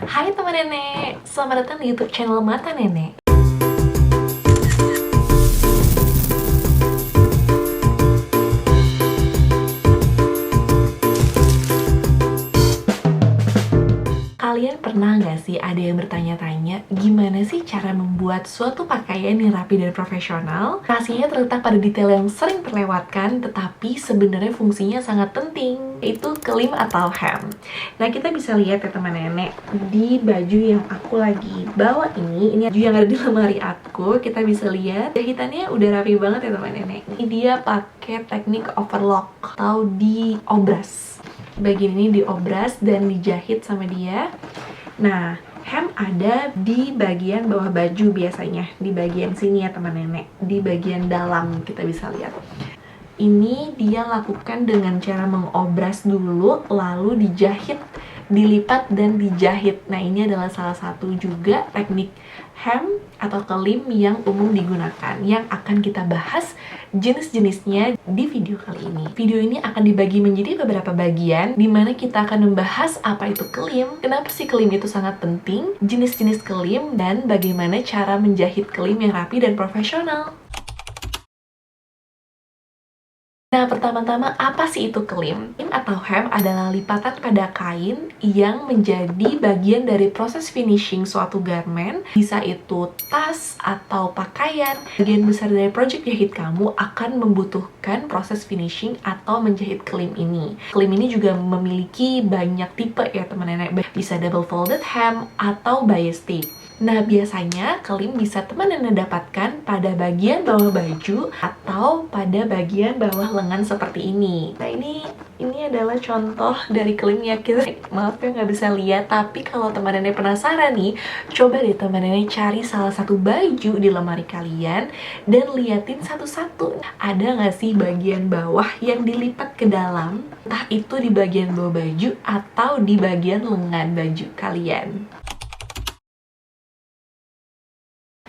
Hai teman nenek, selamat datang di YouTube channel Mata Nenek. Kalian pernah nggak sih ada yang bertanya-tanya gimana sih cara membuat suatu pakaian yang rapi dan profesional? Rahasianya terletak pada detail yang sering terlewatkan tetapi sebenarnya fungsinya sangat penting, yaitu kelim atau hem. Nah, kita bisa lihat ya teman nenek, di baju yang aku lagi bawa ini baju yang ada di lemari aku, kita bisa lihat jahitannya udah rapi banget ya teman nenek. Ini dia pakai teknik overlock atau diobras. Bagian ini diobras dan dijahit sama dia. Nah, hem ada di bagian bawah baju biasanya, di bagian sini ya teman nenek, di bagian dalam kita bisa lihat. Ini dia lakukan dengan cara mengobras dulu, lalu dijahit, dilipat dan dijahit. Nah, ini adalah salah satu juga teknik hem atau kelim yang umum digunakan, yang akan kita bahas jenis-jenisnya di video kali ini. Video ini akan dibagi menjadi beberapa bagian, di mana kita akan membahas apa itu kelim, kenapa sih kelim itu sangat penting, jenis-jenis kelim, dan bagaimana cara menjahit kelim yang rapi dan profesional. Nah, pertama-tama apa sih itu kelim? Kelim atau hem adalah lipatan pada kain yang menjadi bagian dari proses finishing suatu garment. Bisa itu tas atau pakaian. Bagian besar dari project jahit kamu akan membutuhkan proses finishing atau menjahit kelim ini. Kelim ini juga memiliki banyak tipe ya teman nenek. Bisa double folded hem atau bias tape. Nah, biasanya kelim bisa teman nenek dapatkan pada bagian bawah baju atau pada bagian bawah lengan seperti ini. Nah, ini adalah contoh dari kelim ya. Maaf ya nggak bisa lihat, tapi kalau teman nenek penasaran nih, coba deh teman nenek cari salah satu baju di lemari kalian dan liatin satu-satu. Ada nggak sih bagian bawah yang dilipat ke dalam? Entah itu di bagian bawah baju atau di bagian lengan baju kalian.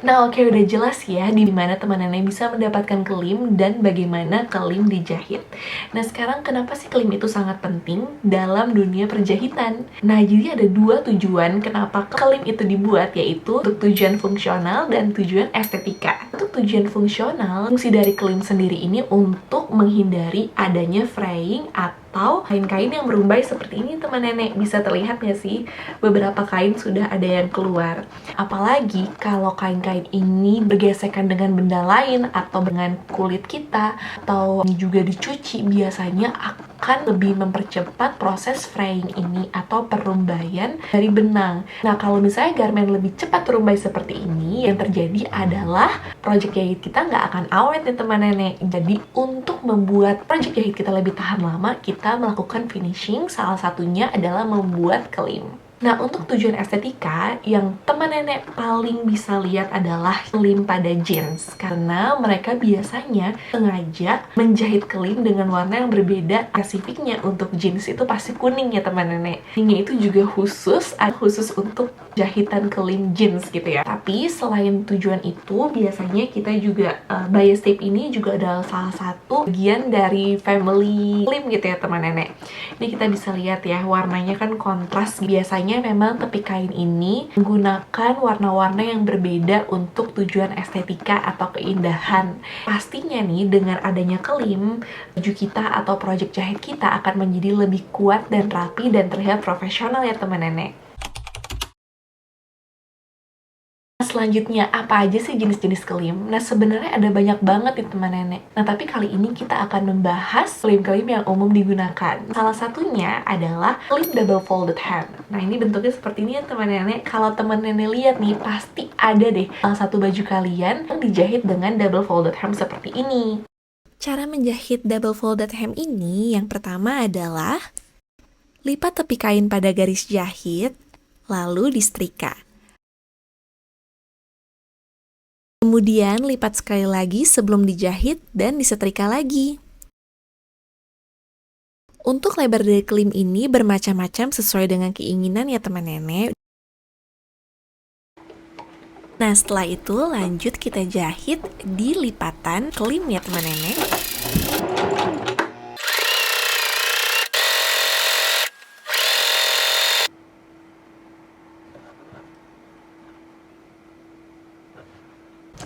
Nah, oke, udah jelas ya di mana teman nenek bisa mendapatkan kelim dan bagaimana kelim dijahit. Nah, sekarang kenapa sih kelim itu sangat penting dalam dunia perjahitan? Nah, jadi ada dua tujuan kenapa kelim itu dibuat, yaitu untuk tujuan fungsional dan tujuan estetika. Untuk tujuan fungsional, fungsi dari kelim sendiri ini untuk menghindari adanya fraying atau kain-kain yang merumbai seperti ini teman nenek. Bisa terlihat nggak sih? Beberapa kain sudah ada yang keluar. Apalagi kalau kain-kain ini bergesekan dengan benda lain atau dengan kulit kita atau juga dicuci, biasanya akan lebih mempercepat proses fraying ini atau perumbaian dari benang. Nah, kalau misalnya garment lebih cepat terumbai seperti ini, yang terjadi adalah project jahit kita nggak akan awet nih teman nenek. Jadi untuk membuat project jahit kita lebih tahan lama, kita melakukan finishing, salah satunya adalah membuat kelim. Nah, untuk tujuan estetika, yang teman nenek paling bisa lihat adalah kelim pada jeans. Karena mereka biasanya sengaja menjahit kelim dengan warna yang berbeda. Spesifiknya untuk jeans itu pasti kuning ya teman nenek. Kuningnya itu juga khusus untuk jahitan kelim jeans gitu ya. Tapi selain tujuan itu, biasanya kita juga bias tape ini juga adalah salah satu bagian dari family kelim gitu ya teman nenek. Ini kita bisa lihat ya, warnanya kan kontras. Biasanya memang tepi kain ini menggunakan warna-warna yang berbeda untuk tujuan estetika atau keindahan. Pastinya nih dengan adanya kelim, baju kita atau project jahit kita akan menjadi lebih kuat dan rapi dan terlihat profesional ya teman nenek. Selanjutnya, apa aja sih jenis-jenis kelim? Nah, sebenarnya ada banyak banget nih teman nenek. Nah, tapi kali ini kita akan membahas kelim-kelim yang umum digunakan. Salah satunya adalah kelim double folded hem. Nah, ini bentuknya seperti ini ya teman nenek. Kalau teman nenek lihat nih, pasti ada deh salah satu baju kalian yang dijahit dengan double folded hem seperti ini. Cara menjahit double folded hem ini yang pertama adalah lipat tepi kain pada garis jahit, lalu disetrika. Kemudian lipat sekali lagi sebelum dijahit dan disetrika lagi. Untuk lebar dari kelim ini bermacam-macam sesuai dengan keinginan ya teman nenek. Nah, setelah itu lanjut kita jahit di lipatan kelim ya teman nenek.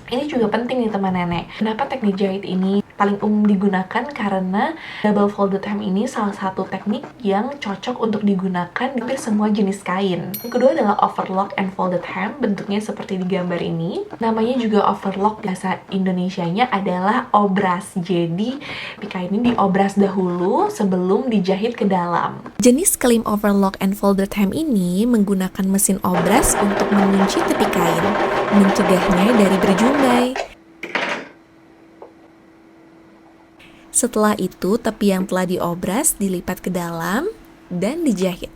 Ini juga penting nih teman nenek. Kenapa teknik jahit ini paling umum digunakan? Karena double folded hem ini salah satu teknik yang cocok untuk digunakan di hampir semua jenis kain. Yang kedua adalah overlock and folded hem, bentuknya seperti di gambar ini. Namanya juga overlock, bahasa Indonesianya adalah obras. Jadi kain ini diobras dahulu sebelum dijahit ke dalam. Jenis klim overlock and folded hem ini menggunakan mesin obras untuk mengunci tepi kain, mencegahnya dari berjungai. Setelah itu, tepi yang telah diobras dilipat ke dalam dan dijahit.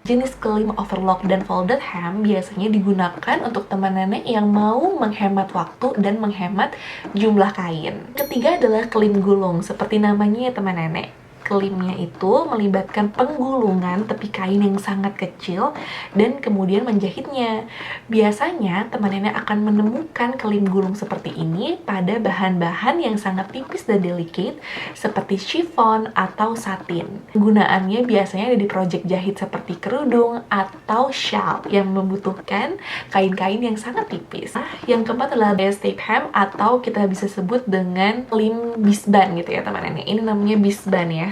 Jenis klim overlock dan folded hem biasanya digunakan untuk teman nenek yang mau menghemat waktu dan menghemat jumlah kain. Ketiga adalah klim gulung, seperti namanya ya teman nenek. Klimnya itu melibatkan penggulungan tepi kain yang sangat kecil dan kemudian menjahitnya. Biasanya teman nenek akan menemukan klim gulung seperti ini pada bahan-bahan yang sangat tipis dan delicate seperti chiffon atau satin. Penggunaannya biasanya ada di project jahit seperti kerudung atau shawl yang membutuhkan kain-kain yang sangat tipis. Yang keempat adalah bias tape hem atau kita bisa sebut dengan klim bisban gitu ya teman nenek. Ini namanya bisban ya.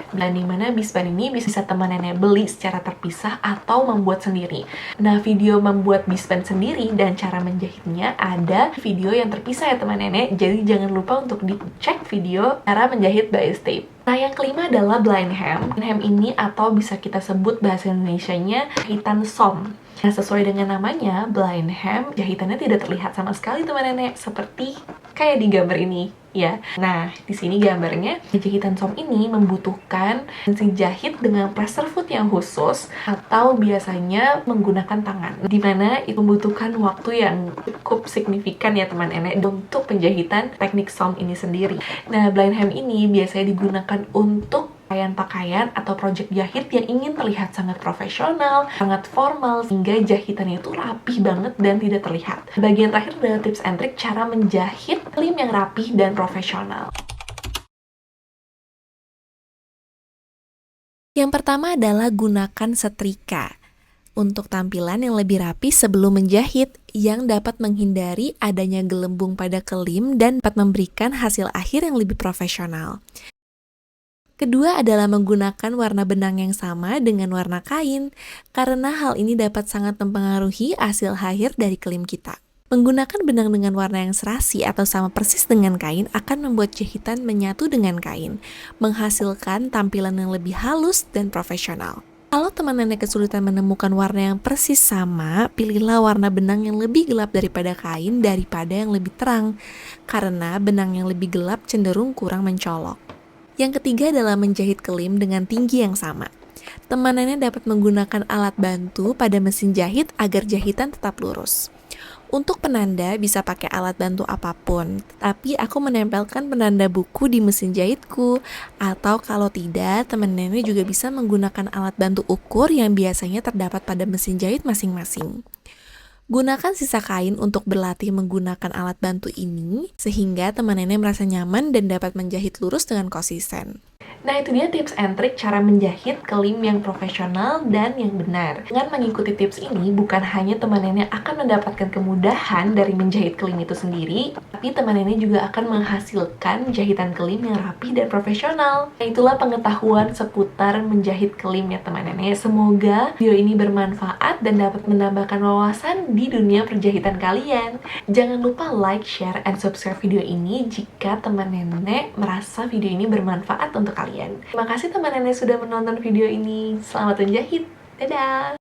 Dan dimana bisban ini bisa teman nenek beli secara terpisah atau membuat sendiri. Nah, video membuat bisban sendiri dan cara menjahitnya ada video yang terpisah ya teman nenek. Jadi jangan lupa untuk dicek video cara menjahit bias tape. Nah, yang kelima adalah blind hem. Blind hem ini atau bisa kita sebut bahasa Indonesianya jahitan som. Nah, sesuai dengan namanya, blind hem, jahitannya tidak terlihat sama sekali teman nenek, seperti kayak di gambar ini ya. Nah, di sini gambarnya jahitan som ini membutuhkan mesin jahit dengan pressure foot yang khusus atau biasanya menggunakan tangan, dimana itu membutuhkan waktu yang cukup signifikan ya teman nenek untuk penjahitan teknik som ini sendiri. Nah, blind hem ini biasanya digunakan untuk pakaian-pakaian atau project jahit yang ingin terlihat sangat profesional, sangat formal, sehingga jahitannya itu rapih banget dan tidak terlihat. Bagian terakhir adalah tips and trick cara menjahit klim yang rapih dan profesional. Yang pertama adalah gunakan setrika untuk tampilan yang lebih rapi sebelum menjahit, yang dapat menghindari adanya gelembung pada klim dan dapat memberikan hasil akhir yang lebih profesional. Kedua adalah menggunakan warna benang yang sama dengan warna kain, karena hal ini dapat sangat mempengaruhi hasil akhir dari klim kita. Menggunakan benang dengan warna yang serasi atau sama persis dengan kain akan membuat jahitan menyatu dengan kain, menghasilkan tampilan yang lebih halus dan profesional. Kalau teman nenek kesulitan menemukan warna yang persis sama, pilihlah warna benang yang lebih gelap daripada kain daripada yang lebih terang, karena benang yang lebih gelap cenderung kurang mencolok. Yang ketiga adalah menjahit klim dengan tinggi yang sama. Teman nenek dapat menggunakan alat bantu pada mesin jahit agar jahitan tetap lurus. Untuk penanda bisa pakai alat bantu apapun, tapi aku menempelkan penanda buku di mesin jahitku. Atau kalau tidak, teman nenek juga bisa menggunakan alat bantu ukur yang biasanya terdapat pada mesin jahit masing-masing. Gunakan sisa kain untuk berlatih menggunakan alat bantu ini, sehingga teman nenek merasa nyaman dan dapat menjahit lurus dengan konsisten. Nah, itu dia tips and trick cara menjahit klim yang profesional dan yang benar. Dengan mengikuti tips ini, bukan hanya teman nenek akan mendapatkan kemudahan dari menjahit klim itu sendiri, tapi teman nenek juga akan menghasilkan jahitan klim yang rapi dan profesional. Nah, itulah pengetahuan seputar menjahit klim ya teman nenek. Semoga video ini bermanfaat dan dapat menambahkan wawasan di dunia perjahitan kalian. Jangan lupa like, share, and subscribe video ini jika teman nenek merasa video ini bermanfaat untuk kalian. Terima kasih teman nenek sudah menonton video ini. Selamat menjahit. Dadah!